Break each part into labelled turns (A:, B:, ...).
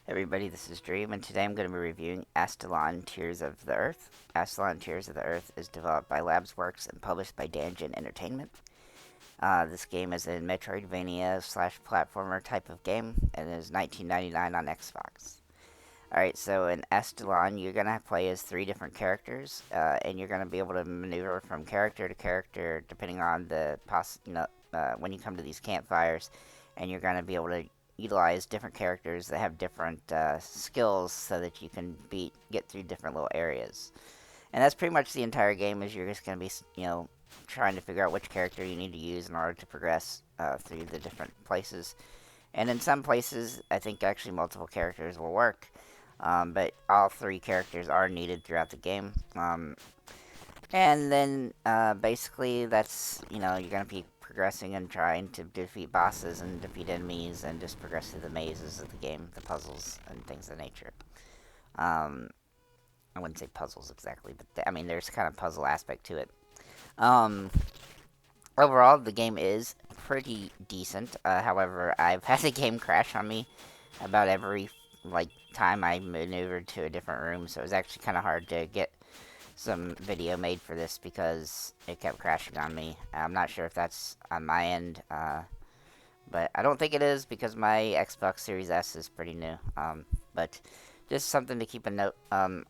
A: Everybody, this is Dream, and today I'm going to be reviewing Astalon Tears of the Earth. Astalon Tears of the Earth is developed by Labsworks and published by Danjin Entertainment. This game is a Metroidvania slash platformer type of game, and it is $19.99 on Xbox. Alright, so in Astalon, you're going to play as three different characters, and you're going to be able to maneuver from character to character depending on the when you come to these campfires, and you're going to be able to utilize different characters that have different skills so that you can get through different little areas. And that's pretty much the entire game. Is you're just going to be trying to figure out which character you need to use in order to progress through the different places. And in some places, I think actually multiple characters will work. But all three characters are needed throughout the game. And then basically that's, you're going to be progressing and trying to defeat bosses and defeat enemies and just progress through the mazes of the game, the puzzles and things of nature. Um, I wouldn't say puzzles exactly, but there's kind of puzzle aspect to it. Um, Overall, the game is pretty decent. However, I've had the game crash on me about every time I maneuvered to a different room, so it was actually kind of hard to get some video made for this because it kept crashing on me. I'm not sure if that's on my end, but I don't think it is because my Xbox Series S is pretty new. But just something to keep a note.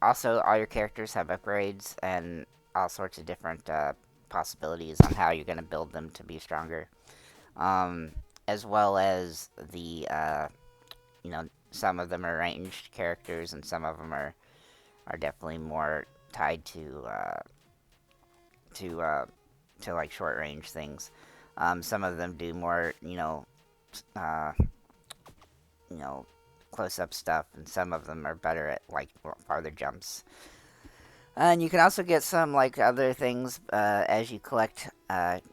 A: Also, all your characters have upgrades and all sorts of different possibilities on how you're going to build them to be stronger. As well as some of them are ranged characters and some of them are definitely more tied to like short range things. Some of them do more, uh, close up stuff, and some of them are better at like farther jumps. And you can also get some like other things as you collect,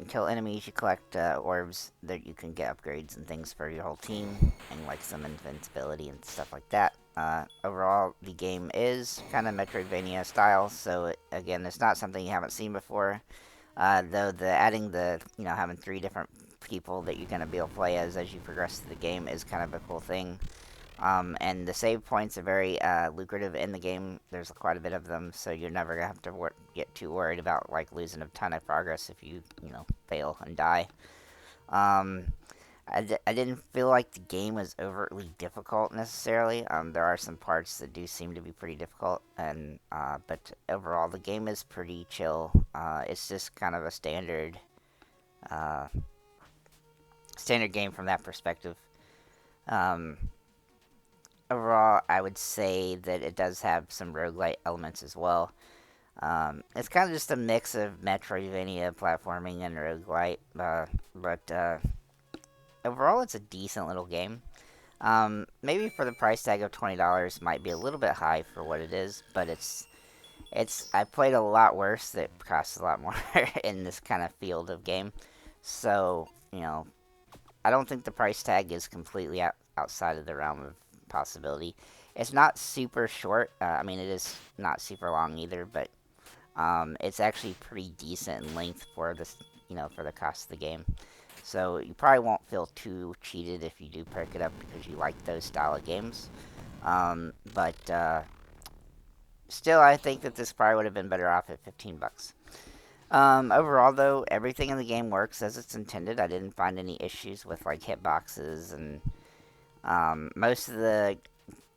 A: kill enemies. You collect orbs that you can get upgrades and things for your whole team, and like some invincibility and stuff like that. Overall, the game is kind of Metroidvania style, so again, it's not something you haven't seen before. Though adding having three different people that you're gonna be able to play as you progress through the game is kind of a cool thing. And the save points are very lucrative in the game. There's quite a bit of them, so you're never gonna have to get too worried about like losing a ton of progress if you fail and die. Um, I didn't feel like the game was overtly difficult necessarily. There are some parts that do seem to be pretty difficult, and but overall the game is pretty chill. It's just kind of a uh, standard game from that perspective. Um, Overall, I would say that it does have some roguelite elements as well. It's kind of just a mix of Metroidvania platforming and roguelite, but overall, it's a decent little game. Maybe for the price tag of $20 might be a little bit high for what it is, but it's I played a lot worse that costs a lot more in this kind of field of game. So I don't think the price tag is completely outside of the realm of possibility. It's not super short. It is not super long either, but it's actually pretty decent in length for this, for the cost of the game. So you probably won't feel too cheated if you do pick it up because you like those style of games. But still, I think that this probably would have been better off at $15. Overall, though, everything in the game works as it's intended. I didn't find any issues with like hitboxes, and most of the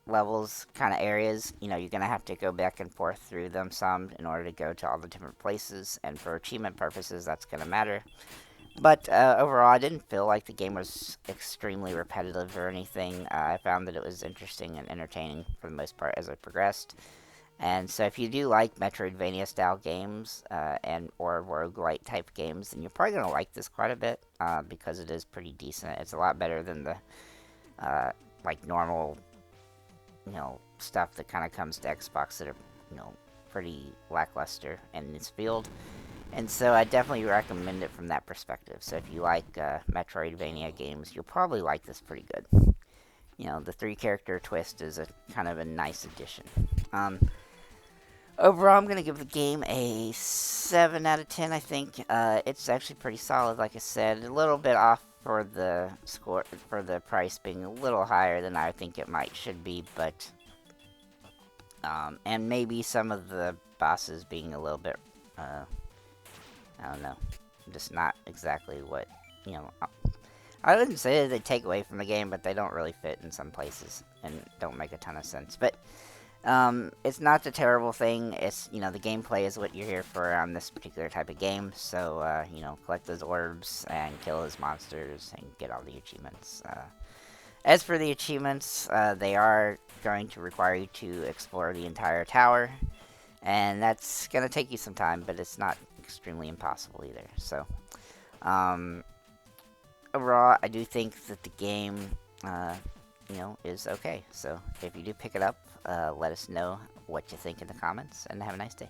A: levels, kind of areas, you're gonna have to go back and forth through them some in order to go to all the different places, and for achievement purposes, that's gonna matter. But overall, I didn't feel like the game was extremely repetitive or anything. I found that it was interesting and entertaining for the most part as I progressed. And so if you do like Metroidvania style games and or roguelite type games, then you're probably going to like this quite a bit because it is pretty decent. It's a lot better than the like normal stuff that kind of comes to Xbox that are pretty lackluster in this field. And so I definitely recommend it from that perspective. So if you like Metroidvania games, you'll probably like this pretty good. The three character twist is a kind of a nice addition. Overall, I'm going to give the game a 7 out of 10, I think. It's actually pretty solid, like I said. A little bit off for the score for the price being a little higher than I think it might should be, but and maybe some of the bosses being a little bit I don't know, just not exactly what you know. I wouldn't say that they take away from the game, but they don't really fit in some places and don't make a ton of sense. But it's not the terrible thing. It's the gameplay is what you're here for on this particular type of game. So collect those orbs and kill those monsters and get all the achievements. As for the achievements, they are going to require you to explore the entire tower, and that's gonna take you some time, but it's not extremely impossible either. So, um, overall, I do think that the game, is okay. So if you do pick it up, let us know what you think in the comments, and have a nice day.